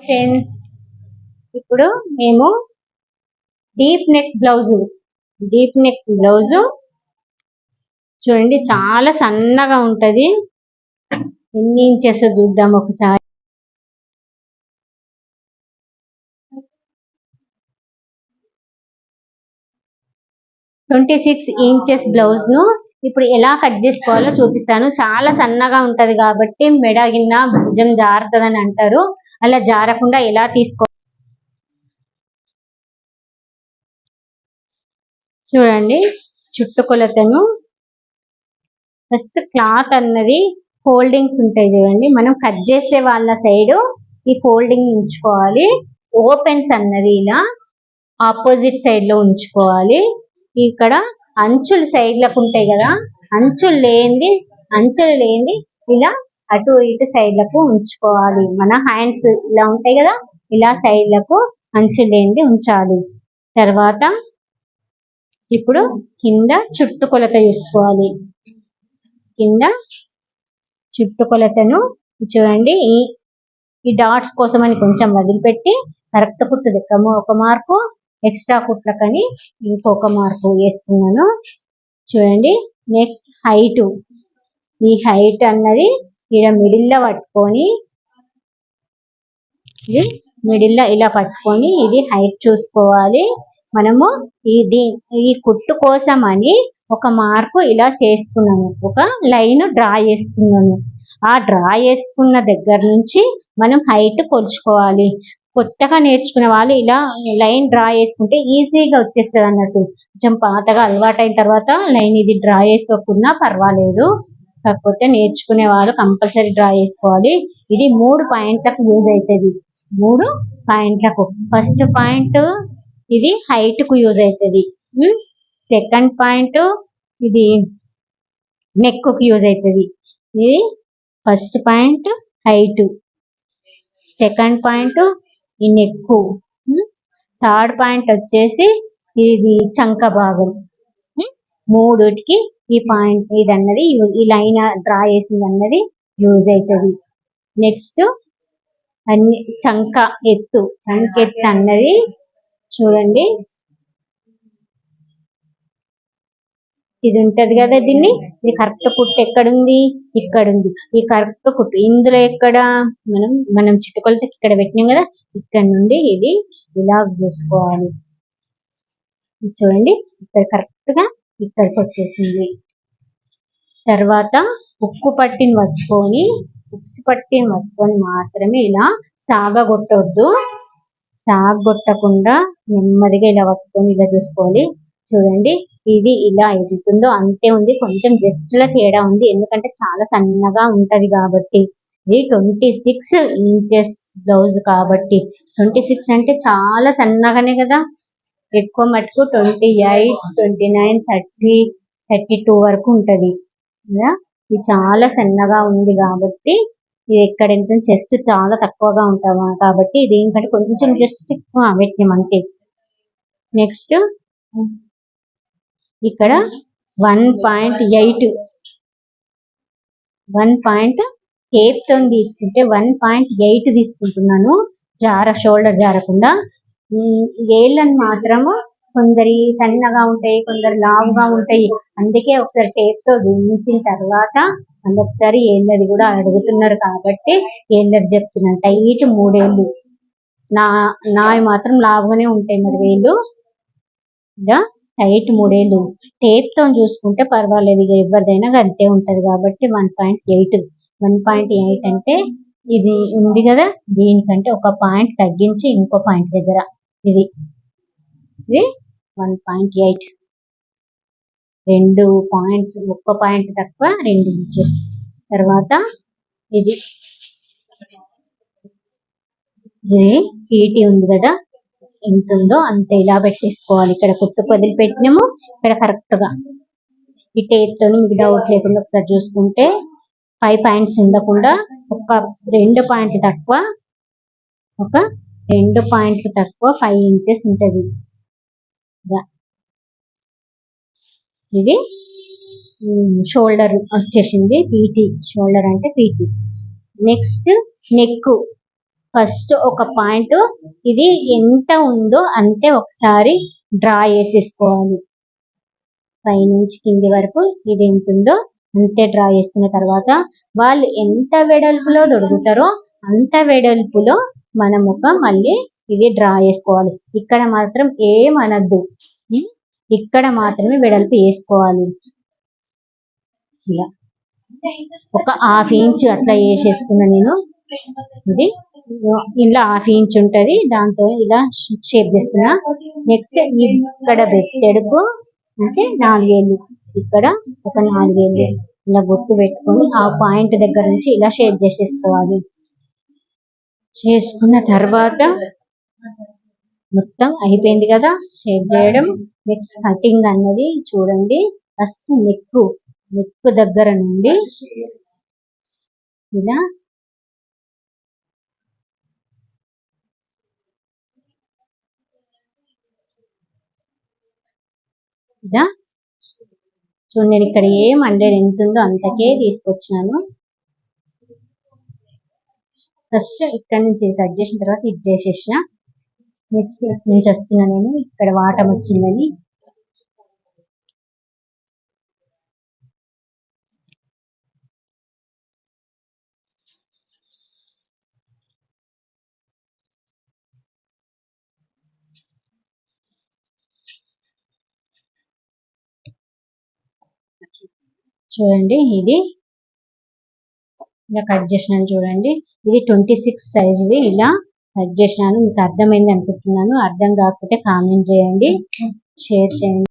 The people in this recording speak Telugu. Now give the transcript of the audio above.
ఫ్రెండ్స్, ఇప్పుడు మేము డీప్ నెక్ బ్లౌజ్ చూడండి, చాలా సన్నగా ఉంటది. ఎన్ని ఇంచెస్ చూద్దాం ఒకసారి. 26 ఇంచెస్ బ్లౌజ్ ను ఇప్పుడు ఎలా కట్ చేసుకోవాలో చూపిస్తాను. చాలా సన్నగా ఉంటది కాబట్టి మెడ గిన్న భుజం జారుతుందని అంటారు. అలా జారకుండా ఎలా తీసుకో చూడండి. చుట్టుకొలతను ఫస్ట్ క్లాత్ అన్నది ఫోల్డింగ్స్ ఉంటాయి చూడండి. మనం కట్ చేసే వాళ్ళ సైడ్ ఈ ఫోల్డింగ్ ఉంచుకోవాలి. ఓపెన్స్ అన్నది ఇలా ఆపోజిట్ సైడ్ లో ఉంచుకోవాలి. ఇక్కడ అంచులు సైడ్లకు ఉంటాయి కదా, అంచులు లేనిది ఇలా అటు ఇటు సైడ్లకు ఉంచుకోవాలి. మన హ్యాండ్స్ ఇలా ఉంటాయి కదా, ఇలా సైడ్లకు అంచులు లేనిది ఉంచాలి. తర్వాత ఇప్పుడు కింద చుట్టుకొలత చూసుకోవాలి. కింద చుట్టుకొలతను చూడండి. ఈ డాట్స్ కోసం అని కొంచెం వదిలిపెట్టి కరెక్ట్ కుట్టు దిక్కము ఒక మార్కు, ఎక్స్ట్రా కుట్లకని ఇంకొక మార్కు వేసుకున్నాను చూడండి. నెక్స్ట్ హైట్, ఈ హైట్ అన్నది ఇలా మిడిల్లో పట్టుకొని, ఇది మిడిల్లో ఇలా పట్టుకొని ఇది హైట్ చూసుకోవాలి. మనము ఈ కుట్టు కోసం అని ఒక మార్కు ఇలా చేసుకున్నాను, ఒక లైన్ డ్రా చేసుకున్నాను. ఆ డ్రా చేసుకున్న దగ్గర నుంచి మనం హైట్ కొలుచుకోవాలి. కొత్తగా నేర్చుకునే వాళ్ళు ఇలా లైన్ డ్రా చేసుకుంటే ఈజీగా వచ్చేస్తుంది అన్నట్టు. కొంచెం పాతగా అలవాటైన తర్వాత లైన్ ఇది డ్రా చేసుకోకున్నా పర్వాలేదు, కాకపోతే నేర్చుకునే వాళ్ళు కంపల్సరీ డ్రా చేసుకోవాలి. ఇది 3 పాయింట్లకు యూజ్ అవుతుంది. 3 పాయింట్లకు. ఫస్ట్ పాయింట్ ఇది హైట్ కు యూజ్ అవుతుంది. సెకండ్ పాయింట్ ఇది నెక్ కు యూజ్ అవుతుంది. ఇది first point height, second point ఈ నెక్, థర్డ్ పాయింట్ వచ్చేసి ఇది చంక భాగం. మూడుటికి ఈ పాయింట్ ఇది అన్నది ఈ లైన్ డ్రా చేసింది అన్నది యూజ్ అవుతుంది. నెక్స్ట్ అన్ని చంక ఎత్తు అన్నది చూడండి, ఇది ఉంటది కదా, ఇది కరెక్ట్ కుట్టు ఎక్కడుంది, ఇక్కడ ఉంది. ఈ కరెక్ట్ కుట్టు ఇందులో ఎక్కడ మనం చుట్టుకొలత ఇక్కడ పెట్టినాం కదా, ఇక్కడ నుండి ఇది ఇలా చూసుకోవాలి. చూడండి, ఇక్కడ కరెక్ట్ గా ఇక్కడికి వచ్చేసింది. తర్వాత ఉక్కు పట్టిని పట్టుకొని మాత్రమే ఇలా సాగగొట్టొద్దు. సాగొట్టకుండా నెమ్మదిగా ఇలా పట్టుకొని ఇలా చూసుకోవాలి. చూడండి, ఇది ఇలా ఎదుగుతుందో అంతే ఉంది, కొంచెం జస్ట్ లా తేడా ఉంది, ఎందుకంటే చాలా సన్నగా ఉంటది కాబట్టి. ఇది 26 ఇంచెస్ బ్లౌజ్ కాబట్టి 26 అంటే చాలా సన్నగానే కదా. ఎక్కువ మటుకు 28, 29, 30, 32 వరకు ఉంటది. ఇది చాలా సన్నగా ఉంది కాబట్టి ఇది ఎక్కడ చెస్ట్ చాలా తక్కువగా ఉంటామా కాబట్టి దీనికంటే కొంచెం జస్ట్ ఎక్కువ పెట్టినాం అంతే. నెక్స్ట్ ఇక్కడ 1.8 టేప్ తో తీసుకుంటే 1.8 తీసుకుంటున్నాను, షోల్డర్ జారకుండా. వేళ్ళని మాత్రము కొందరి సన్నగా ఉంటాయి, కొందరు లావుగా ఉంటాయి. అందుకే ఒకసారి టేప్ తో దించిన తర్వాత ఒకసారి ఏళ్ళది కూడా అడుగుతున్నారు కాబట్టి ఏళ్ళది చెప్తున్నాను. టైట్ 3 ఏళ్ళు, నావి మాత్రం లావుగానే ఉంటాయి మరి వేళ్ళు. ఇలా టైట్ 3 ఏళ్ళు. టేప్ తో చూసుకుంటే పర్వాలేదు, ఇక ఎవరిదైనా అంతే ఉంటది కాబట్టి 1.8 అంటే ఇది ఉంది కదా, దీనికంటే ఒక పాయింట్ తగ్గించి ఇంకో పాయింట్ దగ్గర ఇది 1.8, 2 పాయింట్, 1 పాయింట్ తక్కువ 2 ఇంచెస్. తర్వాత ఇది పీటీ ఉంది కదా, ఎంత ఉందో అంత ఇలా పెట్టేసుకోవాలి. ఇక్కడ కుట్టు వదిలి పెట్టినాము, ఇక్కడ కరెక్ట్ గా ఈ టేప్ తోని మీకు డౌట్ లేకుండా ఒకసారి చూసుకుంటే 5 పాయింట్స్ ఉండకుండా ఒక 2 పాయింట్లు తక్కువ, 5 ఇంచెస్ ఉంటది. ఇది షోల్డర్ వచ్చేసింది, పీటీ షోల్డర్ అంటే పీటీ. నెక్స్ట్ నెక్ ఫస్ట్ ఒక పాయింట్ ఇది ఎంత ఉందో అంతే ఒకసారి డ్రా చేసేసుకోవాలి. పైనుంచి కింది వరకు ఇది ఎంత ఉందో అంతే డ్రా చేసుకున్న తర్వాత వాళ్ళు ఎంత వెడల్పులో దొరుకుతారో అంత వెడల్పులో మనం మళ్ళీ ఇది డ్రా చేసుకోవాలి. ఇక్కడ మాత్రం ఏమనద్దు, ఇక్కడ మాత్రమే వెడల్పు వేసుకోవాలి. ఇలా ఒక 1/2 ఇంచ్ అట్లా వేసేసుకున్నా నేను. ఇది ఇలా 1/2 ఇంచ్ ఉంటది, దాంతో ఇలా షేప్ చేస్తున్నా. నెక్స్ట్ ఇక్కడ బెత్తెడుకు అంటే 4 వేలు, ఇక్కడ ఒక 4 వేలు ఇలా గుర్తు పెట్టుకొని ఆ పాయింట్ దగ్గర నుంచి ఇలా షేప్ చేసేసుకోవాలి. చేసుకున్న తర్వాత మొత్తం అయిపోయింది కదా షేప్ చేయడం. నెక్స్ట్ కటింగ్ అన్నది చూడండి. ఫస్ట్ నెక్ దగ్గర నుండి ఇలా చూడండి, నేను ఇక్కడ ఏమండేది ఎంత ఉందో అంతకే తీసుకొచ్చినాను. ఫస్ట్ ఇక్కడ నుంచి కట్ చేసిన తర్వాత ఇది చేసేసిన. నెక్స్ట్ ఇక్కడ నుంచి వస్తున్నా నేను, ఇక్కడ వాటం వచ్చిందని. చూడండి ఇది ఇలా కట్ చేసినాను. చూడండి ఇది 26 సైజుది ఇలా కట్ చేసినాను. మీకు అర్థమైంది అనుకుంటున్నాను. అర్థం కాకపోతే కామెంట్ చేయండి, షేర్ చేయండి.